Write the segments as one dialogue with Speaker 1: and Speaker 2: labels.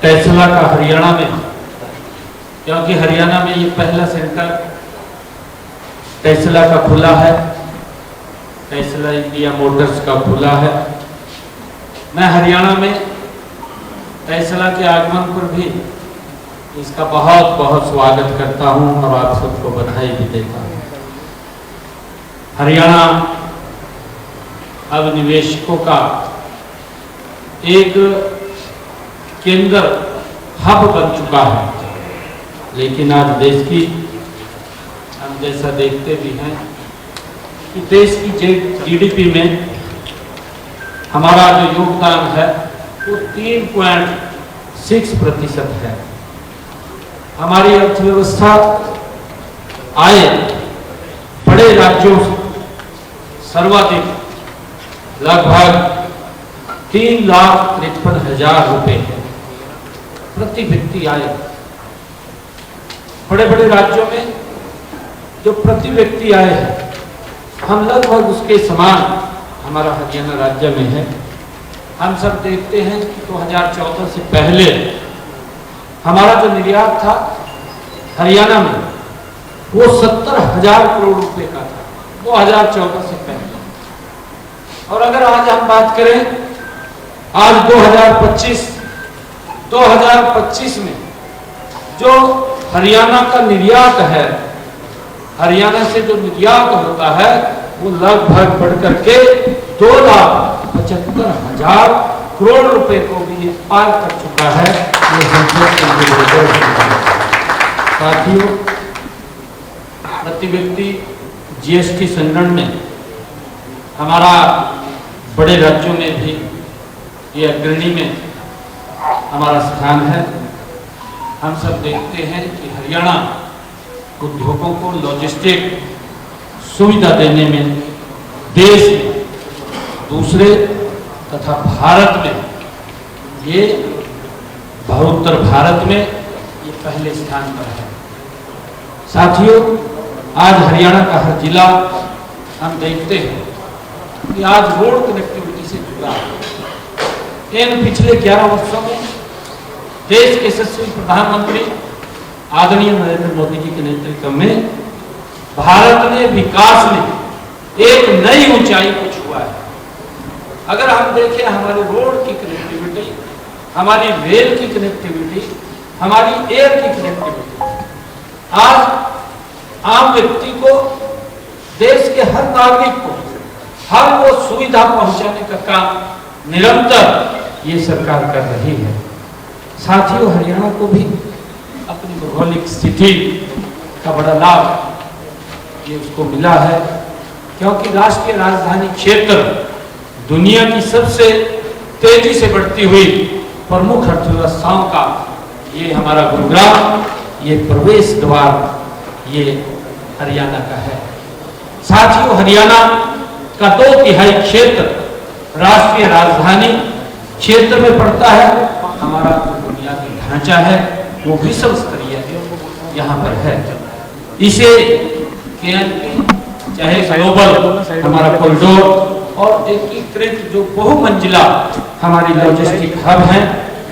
Speaker 1: Tesla का हरियाणा में, क्योंकि हरियाणा में ये पहला सेंटर टेस्ला का खुला है, टेस्ला इंडिया मोटर्स का खुला है। मैं हरियाणा में टेस्ला के आगमन पर भी इसका बहुत बहुत स्वागत करता हूं और आप सबको बधाई भी देता हूं। हरियाणा अब निवेशकों का एक केंद्र हब बन चुका है, लेकिन आज देश की हम जैसा देखते भी हैं कि देश की जीडीपी में हमारा जो योगदान है वो 3.6% है। हमारी अर्थव्यवस्था आय बड़े राज्यों से सर्वाधिक लगभग 3,53,000 रुपए है प्रति व्यक्ति आय। बड़े बड़े राज्यों में जो प्रति व्यक्ति आय है हम लगभग उसके समान हमारा हरियाणा राज्य में है। हम सब देखते हैं कि 2014 से पहले हमारा जो निर्यात था हरियाणा में वो 70,000 करोड़ रुपए का था 2014 से पहले। और अगर आज हम बात करें, आज 2025 में जो हरियाणा का निर्यात है, हरियाणा से जो निर्यात होता है वो लगभग बढ़कर के 2,75,000 करोड़ रुपए को भी पार कर चुका है। साथियों, प्रति व्यक्ति जीएसटी संग्रहण में हमारा बड़े राज्यों में भी ये अग्रणी में हमारा स्थान है। हम सब देखते हैं कि हरियाणा उद्योगों को लॉजिस्टिक सुविधा देने में देश में दूसरे तथा भारत में ये उत्तर भारत में ये पहले स्थान पर है। साथियों, आज हरियाणा का हर जिला हम देखते हैं कि आज रोड कनेक्टिविटी से जुड़ा है। इन पिछले 11 वर्षों में देश के यशस्वी प्रधानमंत्री आदरणीय नरेंद्र मोदी जी के नेतृत्व में भारत ने विकास में एक नई ऊंचाई को छुआ है। अगर हम देखें हमारे रोड की कनेक्टिविटी, हमारी रेल की कनेक्टिविटी, हमारी एयर की कनेक्टिविटी, आज आम व्यक्ति को, देश के हर नागरिक को हर वो सुविधा पहुंचाने का काम निरंतर ये सरकार कर रही है। साथियों, हरियाणा को भी अपनी भौगोलिक स्थिति का बड़ा लाभ ये उसको मिला है, क्योंकि राष्ट्रीय राजधानी क्षेत्र दुनिया की सबसे तेजी से बढ़ती हुई प्रमुख अर्थव्यवस्थाओं का ये हमारा गुरुग्राम, ये प्रवेश द्वार ये हरियाणा का है। साथियों, हरियाणा का 2/3 क्षेत्र राष्ट्रीय राजधानी क्षेत्र में पड़ता है। हमारा बुनियादी ढांचा है वो विश्व स्तरीय यहाँ पर है। इसे केएनपी चाहे ग्लोबल हमारा कॉरिडोर और एकीकृत जो बहुमंजिला हमारी लॉजिस्टिक हब हैं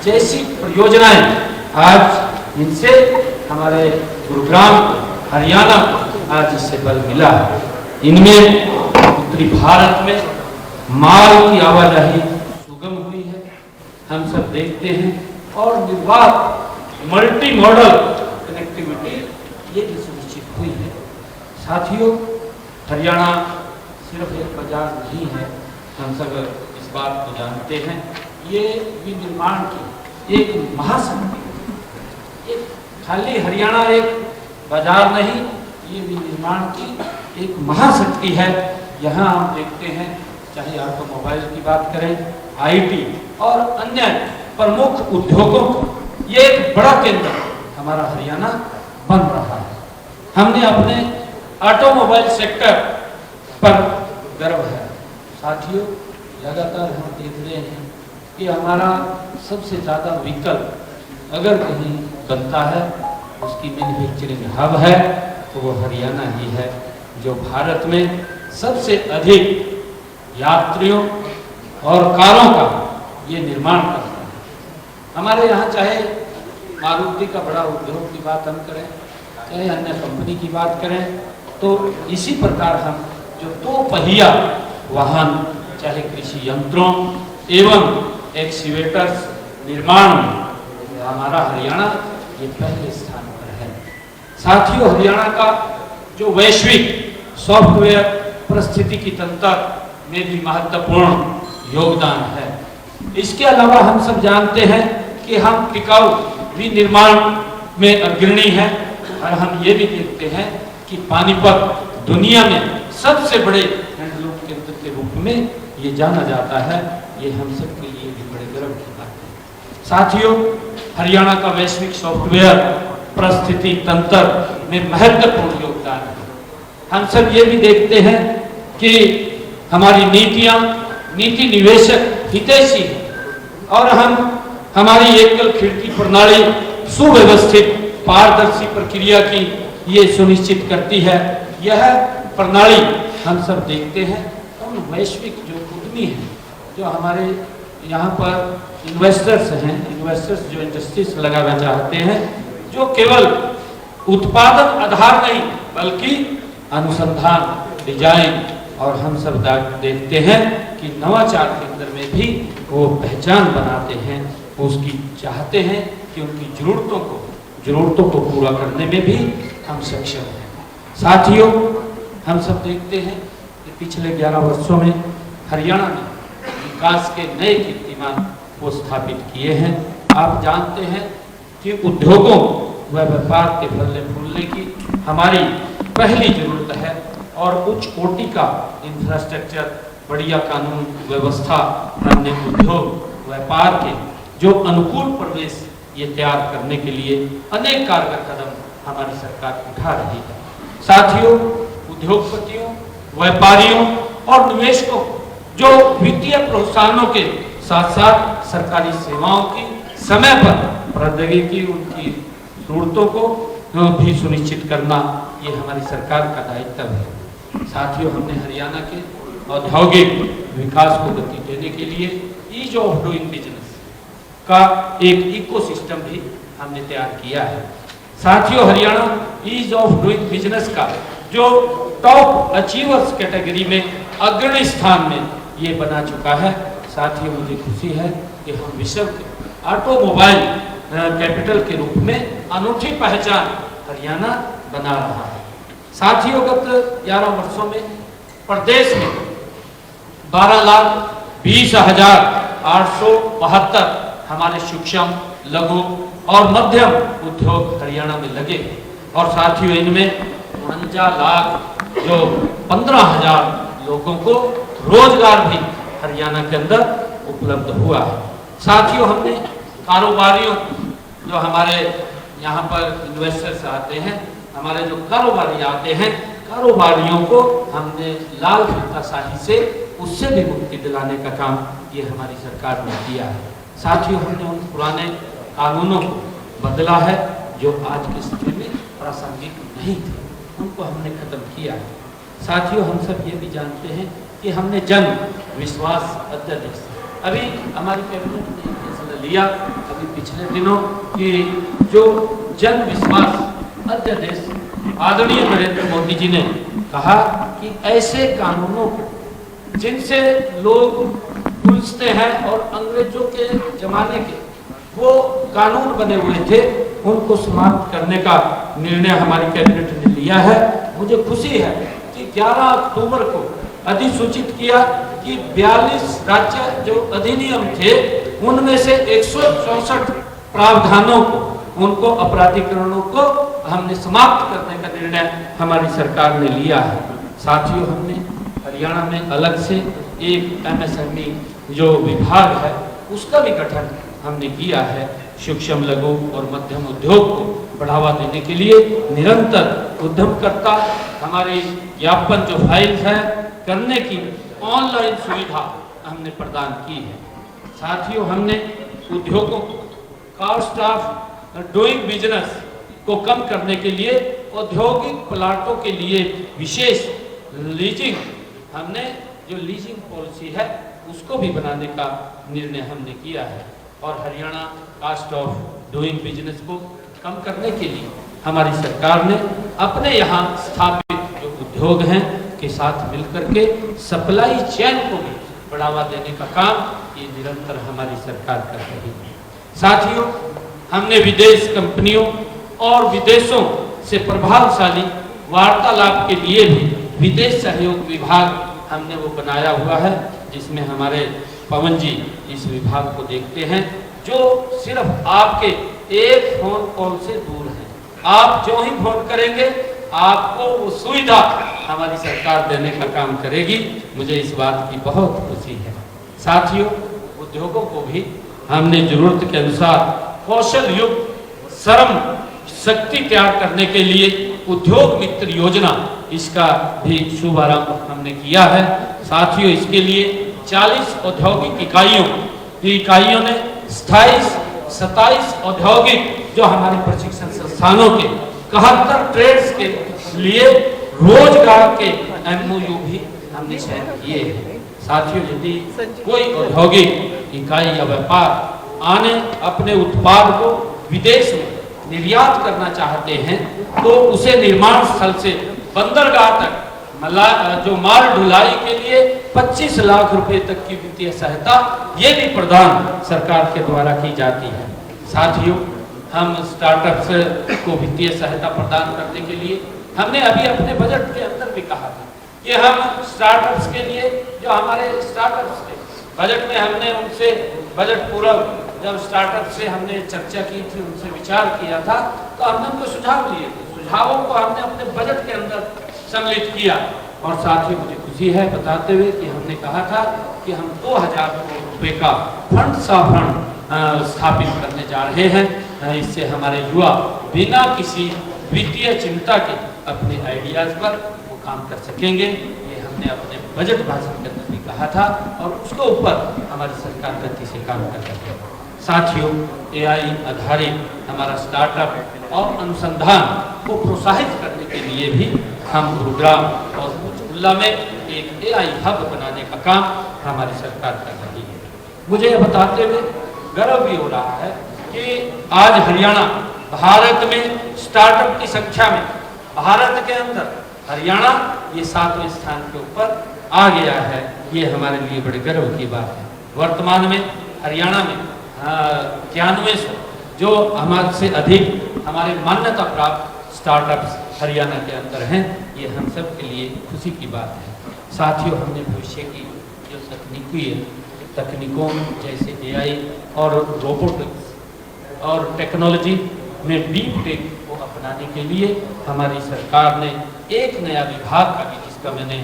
Speaker 1: जैसी परियोजनाएं, आज इनसे हमारे गुरुग्राम हरियाणा आज इससे बल मिला है। इनमें उत्तरी भारत में माल की आवाजाही सुगम हुई है, हम सब देखते हैं, और निर्बाध मल्टी मॉडल कनेक्टिविटी ये भी सुनिश्चित हुई है। साथियों, हरियाणा सिर्फ एक बाजार नहीं है, हम सब इस बात को जानते हैं। ये विनिर्माण की एक महाशक्ति है। खाली हरियाणा एक बाजार नहीं, ये विनिर्माण की एक महाशक्ति है। यहाँ हम देखते हैं, चाहे ऑटोमोबाइल की बात करें, आईटी और अन्य प्रमुख उद्योगों को ये एक बड़ा केंद्र हमारा हरियाणा बन रहा है। हमने अपने ऑटोमोबाइल सेक्टर पर गर्व है। साथियों, लगातार हम देख रहे हैं कि हमारा सबसे ज़्यादा विकल्प अगर कहीं बनता है, उसकी मैन्युफैक्चरिंग हब है तो वो हरियाणा ही है, जो भारत में सबसे अधिक यात्रियों और कारों का ये निर्माण करता है। हमारे यहाँ चाहे मारुति का बड़ा उद्योग की बात हम करें, चाहे अन्य कंपनी की बात करें, तो इसी प्रकार हम जो 2 पहिया वाहन, चाहे कृषि यंत्रों एवं एक्सीवेटर्स निर्माण में हमारा हरियाणा ये पहले स्थान पर है। साथियों, हरियाणा का जो वैश्विक सॉफ्टवेयर परिस्थितिकी तंत्र में भी महत्वपूर्ण योगदान है। इसके अलावा हम सब जानते हैं कि हम टिकाऊ विनिर्माण में अग्रणी हैं और हम ये भी देखते हैं कि पानीपत दुनिया में सबसे बड़े हैंडलूम केंद्र के रूप में ये जाना जाता है। ये हम सब के लिए भी बड़े गर्व की बात है। साथियों, हरियाणा का वैश्विक सॉफ्टवेयर परिस्थिति तंत्र में महत्वपूर्ण योगदान है। हम सब ये भी देखते हैं कि हमारी नीतियां नीति निवेशक हितैषी है और हमारी एकल खिड़की प्रणाली सुव्यवस्थित पारदर्शी प्रक्रिया की ये सुनिश्चित करती है। यह प्रणाली हम सब देखते हैं उन वैश्विक जो उद्यमी हैं, जो हमारे यहाँ पर इन्वेस्टर्स हैं, इन्वेस्टर्स जो इंडस्ट्रीज लगाना चाहते हैं, जो केवल उत्पादन आधार नहीं बल्कि अनुसंधान, डिजाइन और हम सब देखते हैं कि नवाचार के अंदर में भी वो पहचान बनाते हैं, उसकी चाहते हैं कि उनकी जरूरतों को पूरा करने में भी हम सक्षम हैं। साथियों, हम सब देखते हैं कि पिछले 11 वर्षों में हरियाणा ने विकास के नए कीर्तिमान को स्थापित किए हैं। आप जानते हैं कि उद्योगों व व्यापार के फलने फूलने की हमारी पहली जरूरत है और उच्च कोटि का इंफ्रास्ट्रक्चर, बढ़िया कानून व्यवस्था, अन्य उद्योग व्यापार के जो अनुकूल परिवेश ये तैयार करने के लिए अनेक कारगर कदम हमारी सरकार उठा रही है। साथियों, उद्योगपतियों, व्यापारियों और निवेशकों जो वित्तीय प्रोत्साहनों के साथ साथ सरकारी सेवाओं की समय पर प्रौद्योगिकी उनकी जरूरतों को भी सुनिश्चित करना ये हमारी सरकार का दायित्व है। साथियों, हमने हरियाणा के औद्योगिक विकास को गति देने के लिए ईज ऑफ डूइंग बिजनेस का एक इकोसिस्टम भी हमने तैयार किया है। साथियों, Haryana ease of doing business का जो टॉप अचीवर्स कैटेगरी में अग्रणी स्थान में ये बना चुका है। साथियों, मुझे खुशी है कि हम विश्व के ऑटोमोबाइल कैपिटल के रूप में अनूठी पहचान हरियाणा बना रहा है। साथियों, गत 11 वर्षों में प्रदेश में 12,20,872 हमारे सूक्ष्म, लघु और मध्यम उद्योग हरियाणा में लगे और साथियों इनमें 49 लाख जो 15,000 लोगों को रोजगार भी हरियाणा के अंदर उपलब्ध हुआ है। साथियों, हमने कारोबारियों जो हमारे यहाँ पर इन्वेस्टर्स आते हैं, हमारे जो कारोबारी आते हैं, कारोबारियों को हमने लाल फीताशाही से उससे भी मुक्ति दिलाने का काम ये हमारी सरकार ने किया है। साथियों, हमने उन पुराने कानूनों को बदला है जो आज की स्थिति में प्रासंगिक नहीं थे, उनको हमने खत्म किया है। साथियों, हम सब ये भी जानते हैं कि हमने जन विश्वास अध्यादेश अभी हमारी कैबिनेट ने फैसला लिया अभी पिछले दिनों कि जो जन विश्वास अध्यादेश आदरणीय नरेंद्र मोदी जी ने कहा कि ऐसे कानूनों को जिनसे लोग उलझते हैं और अंग्रेजों के जमाने के वो कानून बने हुए थे उनको समाप्त करने का निर्णय हमारी कैबिनेट ने लिया है। मुझे खुशी है कि 11 अक्टूबर को अधिसूचित किया कि 42 राज्य जो अधिनियम थे उनमें से 164 प्रावधानों को, उनको अपराधीकरणों को हमने समाप्त करने का निर्णय हमारी सरकार ने लिया है। साथियों, हमने हरियाणा में अलग से एक MSME जो विभाग है उसका भी गठन हमने किया है। सूक्ष्म, लघु और मध्यम उद्योग को बढ़ावा देने के लिए निरंतर उद्यमकर्ता हमारी ज्ञापन जो फाइल है करने की ऑनलाइन सुविधा हमने प्रदान की है। साथियों, हमने उद्योगों को कॉस्ट ऑफ डूइंग बिजनेस को कम करने के लिए औद्योगिक प्लांटों के लिए विशेष लीजिंग, हमने जो लीजिंग पॉलिसी है उसको भी बनाने का निर्णय हमने किया है। और Haryana cost of doing business को कम करने के लिए हमारी सरकार ने अपने यहाँ स्थापित जो उद्योग हैं के साथ मिलकर के सप्लाई चेन को भी बढ़ावा देने का काम ये निरंतर हमारी सरकार कर रही है। साथियों, हमने विदेश कंपनियों और विदेशों से प्रभावशाली वार्तालाप के लिए भी विदेश सहयोग विभाग हमने वो बनाया हुआ है, जिसमें हमारे पवन जी इस विभाग को देखते हैं, जो सिर्फ आपके एक फोन कॉल से दूर है। आप जो ही फोन करेंगे आपको वो सुविधा हमारी सरकार देने का काम करेगी। मुझे इस बात की बहुत खुशी है। साथियों, उद्योगों को भी हमने जरूरत के अनुसार कौशल युक्त श्रम शक्ति तैयार करने के लिए उद्योग मित्र योजना, इसका भी शुभारंभ हमने किया है। साथियों, इसके लिए 40 औद्योगिक इकाइयों ने 27 औद्योगिक जो हमारे प्रशिक्षण संस्थानों के 71 ट्रेड्स के लिए रोजगार के MOU भी हमने चयन किए हैं। साथियों, यदि कोई औद्योगिक इकाई या व्यापार आने अपने उत्पाद को विदेश में निर्यात करना चाहते हैं तो उसे निर्माण स्थल से बंदरगाह तक जो माल ढुलाई के लिए 25 लाख रुपए तक की वित्तीय सहायता ये भी प्रदान सरकार के द्वारा की जाती है। साथियों, हम स्टार्टअप्स को वित्तीय सहायता प्रदान करने के लिए हमने अभी अपने बजट के अंदर भी कहा था कि हम स्टार्टअप्स के लिए जो हमारे स्टार्टअप्स के बजट में हमने उनसे बजट पूर्व जब स्टार्टअप से हमने चर्चा की थी, उनसे विचार किया था, तो हमने उनको सुझाव दिए थे। सुझावों को हमने अपने बजट के अंदर सम्मिलित किया। और साथ ही मुझे खुशी है बताते हुए कि हमने कहा था कि हम 2000 करोड़ रुपए का फंड स्थापित करने जा रहे हैं। इससे हमारे युवा बिना किसी वित्तीय चिंता के अपने आइडियाज पर वो काम कर सकेंगे। ये हमने अपने बजट भाषण के अंदर भी कहा था और उसके ऊपर हमारी सरकार गति से काम कर रही है। साथियों, AI आधारित हमारा स्टार्टअप और अनुसंधान को प्रोत्साहित करने के लिए भी हम गुरुग्राम और पंचकुला में एक AI हब बनाने का काम हमारी सरकार कर रही है। मुझे यह बताते हुए गर्व भी हो रहा है कि आज हरियाणा भारत में स्टार्टअप की संख्या में भारत के अंदर हरियाणा ये 7वें स्थान के ऊपर आ गया है। ये हमारे लिए बड़े गर्व की बात है। वर्तमान में हरियाणा में 9100 जो हमारे से अधिक हमारे मान्यता प्राप्त स्टार्टअप्स हरियाणा के अंदर हैं। ये हम सब के लिए खुशी की बात है। साथियों, हमने भविष्य की जो तकनीकों जैसे AI और रोबोटिक्स और टेक्नोलॉजी में डीप टेक को अपनाने के लिए हमारी सरकार ने एक नया विभाग का भी, जिसका मैंने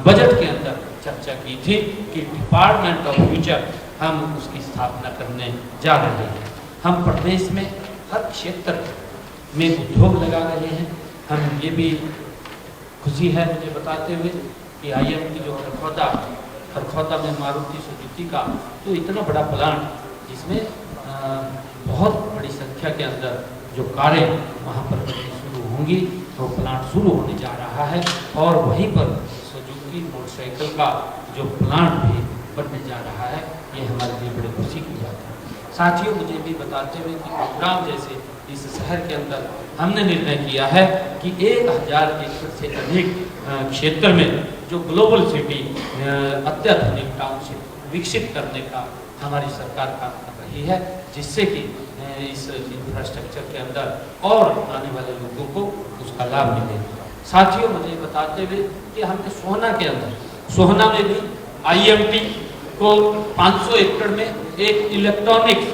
Speaker 1: बजट के अंदर चर्चा की थी कि डिपार्टमेंट ऑफ फ्यूचर, हम उसकी स्थापना करने जा रहे हैं। हम प्रदेश में हर क्षेत्र में उद्योग लगा रहे हैं। हम ये भी खुशी है मुझे बताते हुए कि IMT जो खरखौदा में मारुति सुजुकी का तो इतना बड़ा प्लांट, जिसमें बहुत बड़ी संख्या के अंदर जो कारें वहाँ पर शुरू होंगी, तो प्लांट शुरू होने जा रहा है और वहीं पर सुजुकी मोटरसाइकिल का जो प्लांट भी बनने जा रहा है। ये हमारे लिए बड़ी खुशी की बात है। साथियों, मुझे भी बताते हुए कि गुरुग्राम जैसे इस शहर के अंदर हमने निर्णय किया है कि 1000 एकड़ से अधिक क्षेत्र में जो ग्लोबल सिटी अत्याधुनिक टाउनशिप विकसित करने का हमारी सरकार काम कर रही है, जिससे कि इस इंफ्रास्ट्रक्चर के अंदर और आने वाले लोगों को उसका लाभ मिले। साथियों, मुझे बताते हुए कि हमने सोहना में भी IMT को 500 एकड़ में एक इलेक्ट्रॉनिक्स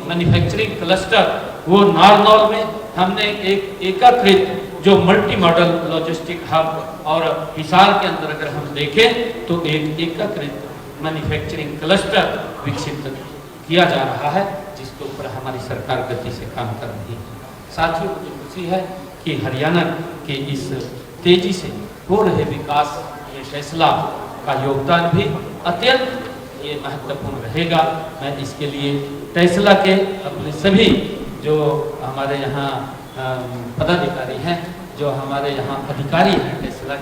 Speaker 1: मैन्युफैक्चरिंग क्लस्टर, वो नारनौल में हमने एक एकीकृत जो मल्टी मॉडल लॉजिस्टिक हब, और हिसार के अंदर अगर हम देखें तो एक एकीकृत मैन्युफैक्चरिंग क्लस्टर विकसित किया जा रहा है, जिसके ऊपर हमारी सरकार गति से काम कर रही है। साथियों, मुझे खुशी है कि हरियाणा के इस तेजी से हो रहे विकास में फैसला का योगदान भी अत्यंत ये महत्वपूर्ण रहेगा। मैं इसके लिए टेस्ला के अपने सभी जो हमारे यहाँ पदाधिकारी हैं, जो हमारे यहाँ अधिकारी हैं टेस्ला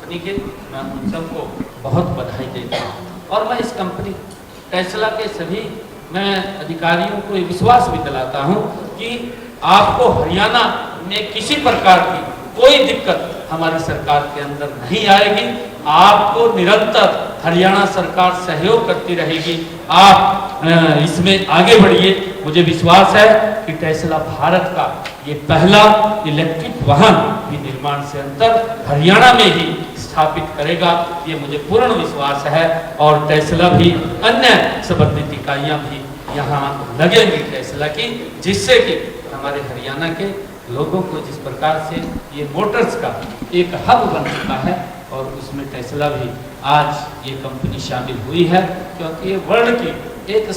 Speaker 1: कंपनी के, मैं उन सबको बहुत बधाई देता हूँ। और मैं इस कंपनी टेस्ला के सभी मैं अधिकारियों को ये विश्वास भी दिलाता हूं कि आपको हरियाणा में किसी प्रकार की कोई दिक्कत हमारी सरकार के अंदर नहीं आएगी। आपको निरंतर हरियाणा सरकार सहयोग करती रहेगी। आप इसमें आगे बढ़िए। मुझे विश्वास है कि टेस्ला भारत का ये पहला इलेक्ट्रिक वाहन भी निर्माण से अंतर हरियाणा में ही स्थापित करेगा, ये मुझे पूर्ण विश्वास है। और टेस्ला भी अन्य संबंधित इकाइयां भी यहाँ लगेंगी टेस्ला की, जिससे कि हमारे हरियाणा के लोगों को जिस प्रकार से ये मोटर्स का एक हब बन चुका है और उसमें टेस्ला भी आज ये कंपनी शामिल हुई है, क्योंकि ये वर्ल्ड की एक